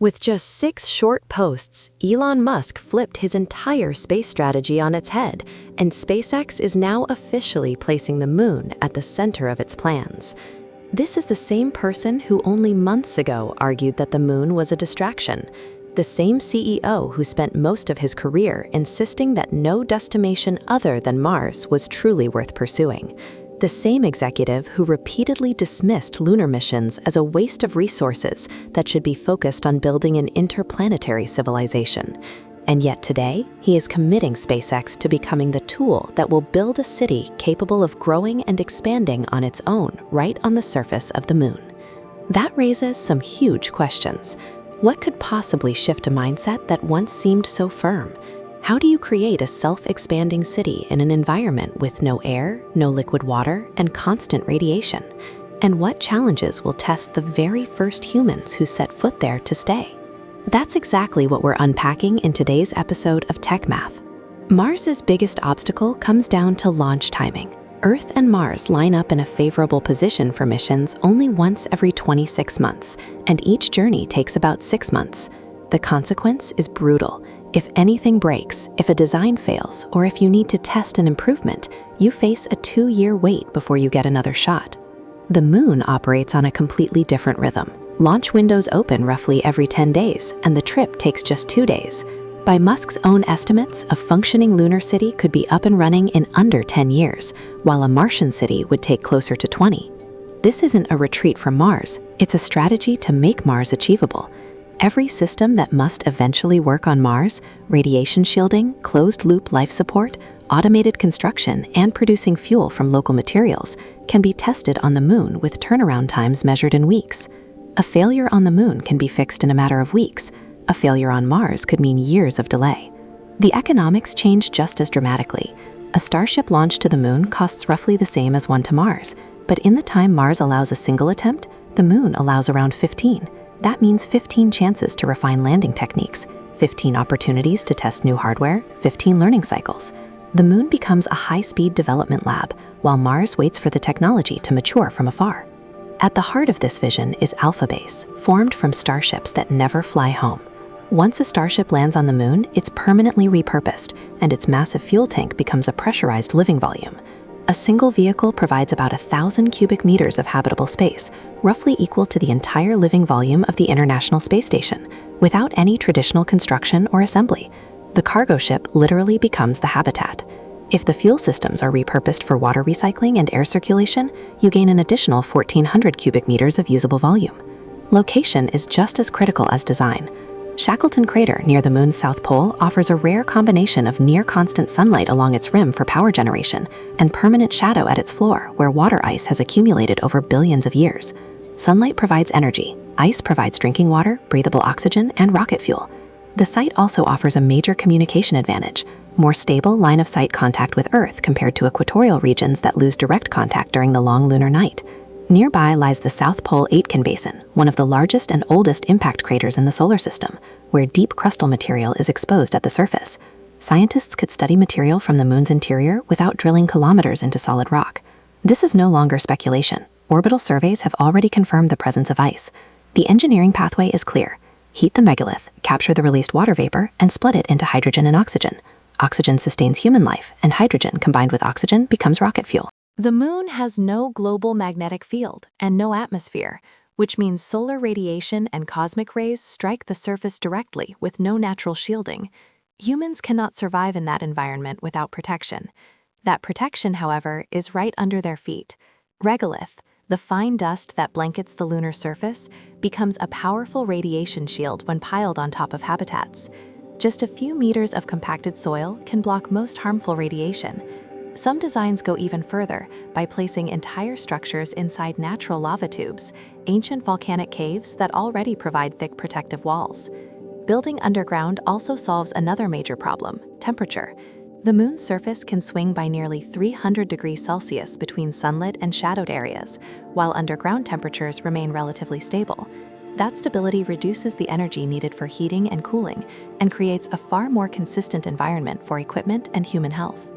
With just 6 short posts, Elon Musk flipped his entire space strategy on its head, and SpaceX is now officially placing the moon at the center of its plans. This is the same person who only months ago argued that the moon was a distraction. The same CEO who spent most of his career insisting that no destination other than Mars was truly worth pursuing. The same executive who repeatedly dismissed lunar missions as a waste of resources that should be focused on building an interplanetary civilization. And yet today, he is committing SpaceX to becoming the tool that will build a city capable of growing and expanding on its own right on the surface of the moon. That raises some huge questions. What could possibly shift a mindset that once seemed so firm? How do you create a self-expanding city in an environment with no air, no liquid water, and constant radiation? And what challenges will test the very first humans who set foot there to stay? That's exactly what we're unpacking in today's episode of Tech Math. Mars's biggest obstacle comes down to launch timing. Earth and Mars line up in a favorable position for missions only once every 26 months, and each journey takes about 6 months. The consequence is brutal. If anything breaks, if a design fails, or if you need to test an improvement, you face a 2-year wait before you get another shot. The moon operates on a completely different rhythm. Launch windows open roughly every 10 days, and the trip takes just 2 days. By Musk's own estimates, a functioning lunar city could be up and running in under 10 years, while a Martian city would take closer to 20. This isn't a retreat from Mars, it's a strategy to make Mars achievable. Every system that must eventually work on Mars, radiation shielding, closed-loop life support, automated construction, and producing fuel from local materials, can be tested on the moon with turnaround times measured in weeks. A failure on the moon can be fixed in a matter of weeks. A failure on Mars could mean years of delay. The economics change just as dramatically. A Starship launch to the moon costs roughly the same as one to Mars, but in the time Mars allows a single attempt, the moon allows around 15. That means 15 chances to refine landing techniques, 15 opportunities to test new hardware, 15 learning cycles. The moon becomes a high-speed development lab, while Mars waits for the technology to mature from afar. At the heart of this vision is Alphabase, formed from starships that never fly home. Once a Starship lands on the moon, it's permanently repurposed, and its massive fuel tank becomes a pressurized living volume. A single vehicle provides about 1,000 cubic meters of habitable space, roughly equal to the entire living volume of the International Space Station, without any traditional construction or assembly. The cargo ship literally becomes the habitat. If the fuel systems are repurposed for water recycling and air circulation, you gain an additional 1,400 cubic meters of usable volume. Location is just as critical as design. Shackleton Crater near the moon's south pole offers a rare combination of near-constant sunlight along its rim for power generation and permanent shadow at its floor where water ice has accumulated over billions of years. Sunlight provides energy, ice provides drinking water, breathable oxygen, and rocket fuel. The site also offers a major communication advantage, more stable line-of-sight contact with Earth compared to equatorial regions that lose direct contact during the long lunar night. Nearby lies the South Pole Aitken Basin, one of the largest and oldest impact craters in the solar system, where deep crustal material is exposed at the surface. Scientists could study material from the moon's interior without drilling kilometers into solid rock. This is no longer speculation. Orbital surveys have already confirmed the presence of ice. The engineering pathway is clear. Heat the megalith, capture the released water vapor, and split it into hydrogen and oxygen. Oxygen sustains human life, and hydrogen combined with oxygen becomes rocket fuel. The moon has no global magnetic field and no atmosphere, which means solar radiation and cosmic rays strike the surface directly with no natural shielding. Humans cannot survive in that environment without protection. That protection, however, is right under their feet. Regolith, the fine dust that blankets the lunar surface, becomes a powerful radiation shield when piled on top of habitats. Just a few meters of compacted soil can block most harmful radiation. Some designs go even further by placing entire structures inside natural lava tubes, ancient volcanic caves that already provide thick protective walls. Building underground also solves another major problem: temperature. The moon's surface can swing by nearly 300 degrees Celsius between sunlit and shadowed areas, while underground temperatures remain relatively stable. That stability reduces the energy needed for heating and cooling and creates a far more consistent environment for equipment and human health.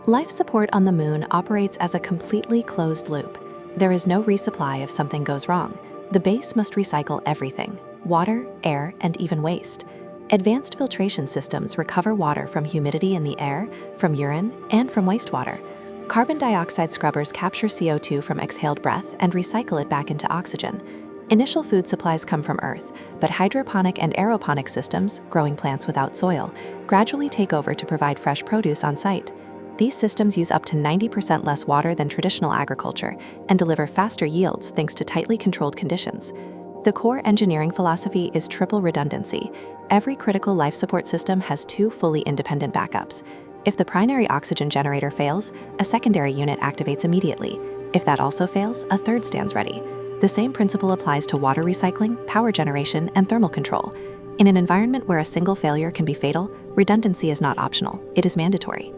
Life support on the moon operates as a completely closed loop. There is no resupply if something goes wrong. The base must recycle everything. water, air, and even waste. Advanced filtration systems recover water from humidity in the air, from urine, and from wastewater. Carbon dioxide scrubbers capture CO2 from exhaled breath and recycle it back into oxygen. Initial food supplies come from Earth, but hydroponic and aeroponic systems, growing plants without soil, gradually take over to provide fresh produce on site. These systems use up to 90% less water than traditional agriculture and deliver faster yields thanks to tightly controlled conditions. The core engineering philosophy is triple redundancy. Every critical life support system has two fully independent backups. If the primary oxygen generator fails, a secondary unit activates immediately. If that also fails, a third stands ready. The same principle applies to water recycling, power generation, and thermal control. In an environment where a single failure can be fatal, redundancy is not optional, it is mandatory.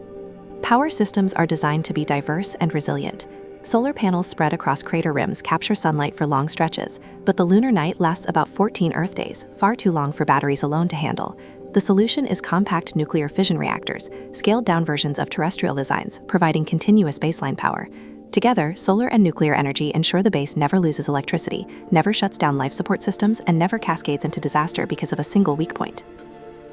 Power systems are designed to be diverse and resilient. Solar panels spread across crater rims capture sunlight for long stretches, but the lunar night lasts about 14 Earth days, far too long for batteries alone to handle. The solution is compact nuclear fission reactors, scaled-down versions of terrestrial designs, providing continuous baseline power. Together, solar and nuclear energy ensure the base never loses electricity, never shuts down life support systems, and never cascades into disaster because of a single weak point.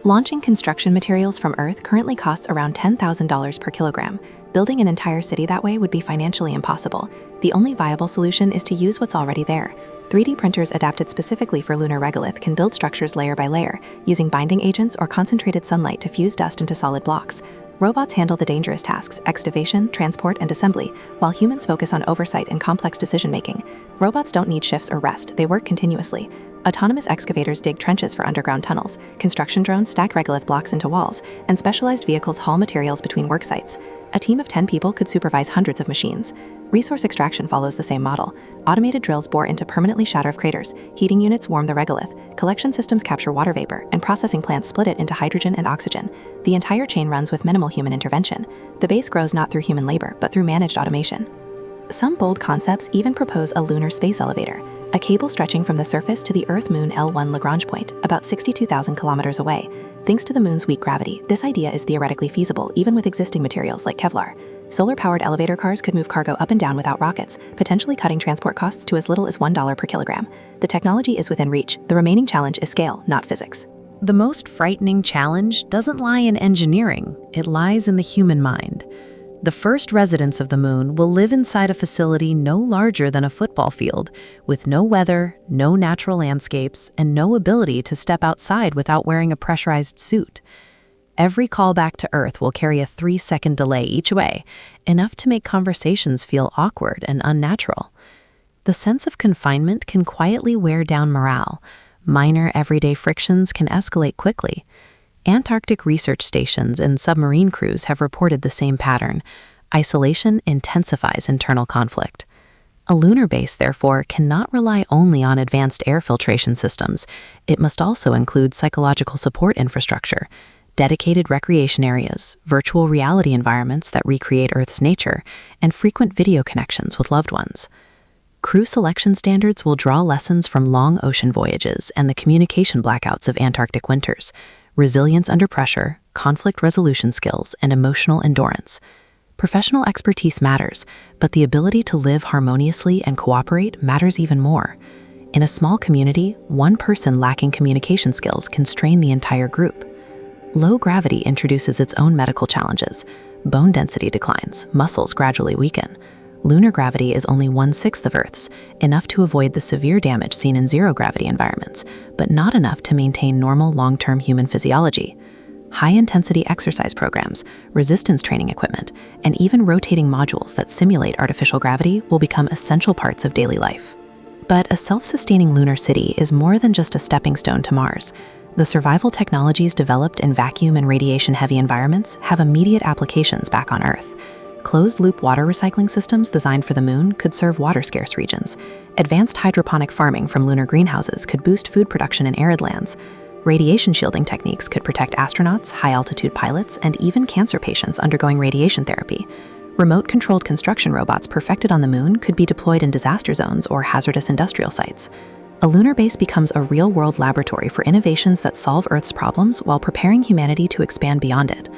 Launching construction materials from Earth currently costs around $10,000 per kilogram. Building an entire city that way would be financially impossible. The only viable solution is to use what's already there. 3D printers adapted specifically for lunar regolith can build structures layer by layer, using binding agents or concentrated sunlight to fuse dust into solid blocks. Robots handle the dangerous tasks, excavation, transport, and assembly, while humans focus on oversight and complex decision-making. Robots don't need shifts or rest, they work continuously. Autonomous excavators dig trenches for underground tunnels, construction drones stack regolith blocks into walls, and specialized vehicles haul materials between work sites. A team of 10 people could supervise hundreds of machines. Resource extraction follows the same model. Automated drills bore into permanently shattered craters, heating units warm the regolith, collection systems capture water vapor, and processing plants split it into hydrogen and oxygen. The entire chain runs with minimal human intervention. The base grows not through human labor, but through managed automation. Some bold concepts even propose a lunar space elevator, a cable stretching from the surface to the Earth-Moon L1 Lagrange point, about 62,000 kilometers away. Thanks to the moon's weak gravity, this idea is theoretically feasible even with existing materials like Kevlar. Solar-powered elevator cars could move cargo up and down without rockets, potentially cutting transport costs to as little as $1 per kilogram. The technology is within reach. The remaining challenge is scale, not physics. The most frightening challenge doesn't lie in engineering, it lies in the human mind. The first residents of the moon will live inside a facility no larger than a football field, with no weather, no natural landscapes, and no ability to step outside without wearing a pressurized suit. Every call back to Earth will carry a 3-second delay each way, enough to make conversations feel awkward and unnatural. The sense of confinement can quietly wear down morale. Minor everyday frictions can escalate quickly. Antarctic research stations and submarine crews have reported the same pattern. Isolation intensifies internal conflict. A lunar base, therefore, cannot rely only on advanced air filtration systems. It must also include psychological support infrastructure, dedicated recreation areas, virtual reality environments that recreate Earth's nature, and frequent video connections with loved ones. Crew selection standards will draw lessons from long ocean voyages and the communication blackouts of Antarctic winters. Resilience under pressure, conflict resolution skills, and emotional endurance. Professional expertise matters, but the ability to live harmoniously and cooperate matters even more. In a small community, one person lacking communication skills can strain the entire group. Low gravity introduces its own medical challenges. Bone density declines, muscles gradually weaken. Lunar gravity is only 1/6 of Earth's, enough to avoid the severe damage seen in zero-gravity environments, but not enough to maintain normal long-term human physiology. High-intensity exercise programs, resistance training equipment, and even rotating modules that simulate artificial gravity will become essential parts of daily life. But a self-sustaining lunar city is more than just a stepping stone to Mars. The survival technologies developed in vacuum and radiation-heavy environments have immediate applications back on Earth. Closed-loop water recycling systems designed for the moon could serve water-scarce regions. Advanced hydroponic farming from lunar greenhouses could boost food production in arid lands. Radiation shielding techniques could protect astronauts, high-altitude pilots, and even cancer patients undergoing radiation therapy. Remote-controlled construction robots perfected on the moon could be deployed in disaster zones or hazardous industrial sites. A lunar base becomes a real-world laboratory for innovations that solve Earth's problems while preparing humanity to expand beyond it.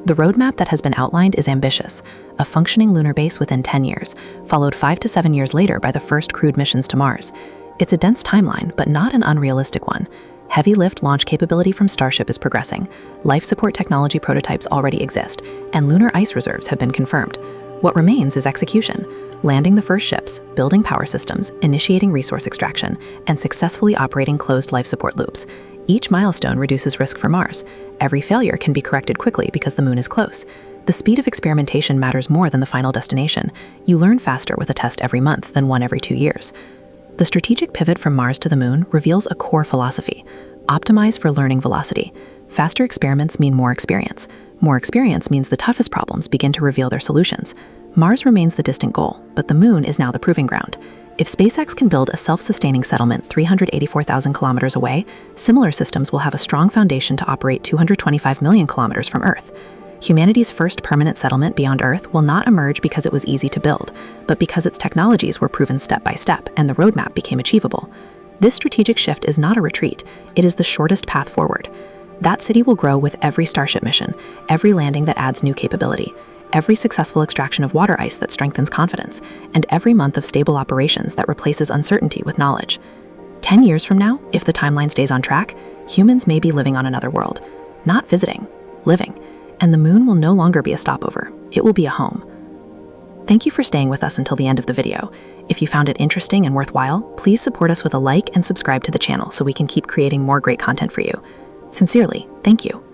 The roadmap that has been outlined is ambitious, a functioning lunar base within 10 years, followed 5 to 7 years later by the first crewed missions to Mars. It's a dense timeline, but not an unrealistic one. Heavy lift launch capability from Starship is progressing, life support technology prototypes already exist, and lunar ice reserves have been confirmed. What remains is execution, landing the first ships, building power systems, initiating resource extraction, and successfully operating closed life support loops. Each milestone reduces risk for Mars. Every failure can be corrected quickly because the moon is close. The speed of experimentation matters more than the final destination. You learn faster with a test every month than one every 2 years. The strategic pivot from Mars to the moon reveals a core philosophy: optimize for learning velocity. Faster experiments mean more experience. More experience means the toughest problems begin to reveal their solutions. Mars remains the distant goal, but the moon is now the proving ground. If SpaceX can build a self-sustaining settlement 384,000 kilometers away, similar systems will have a strong foundation to operate 225 million kilometers from Earth. Humanity's first permanent settlement beyond Earth will not emerge because it was easy to build, but because its technologies were proven step by step and the roadmap became achievable. This strategic shift is not a retreat, it is the shortest path forward. That city will grow with every Starship mission, every landing that adds new capability, every successful extraction of water ice that strengthens confidence, and every month of stable operations that replaces uncertainty with knowledge. 10 years from now, if the timeline stays on track, humans may be living on another world, not visiting, living. And the moon will no longer be a stopover, it will be a home. Thank you for staying with us until the end of the video. If you found it interesting and worthwhile, please support us with a like and subscribe to the channel so we can keep creating more great content for you. Sincerely, thank you.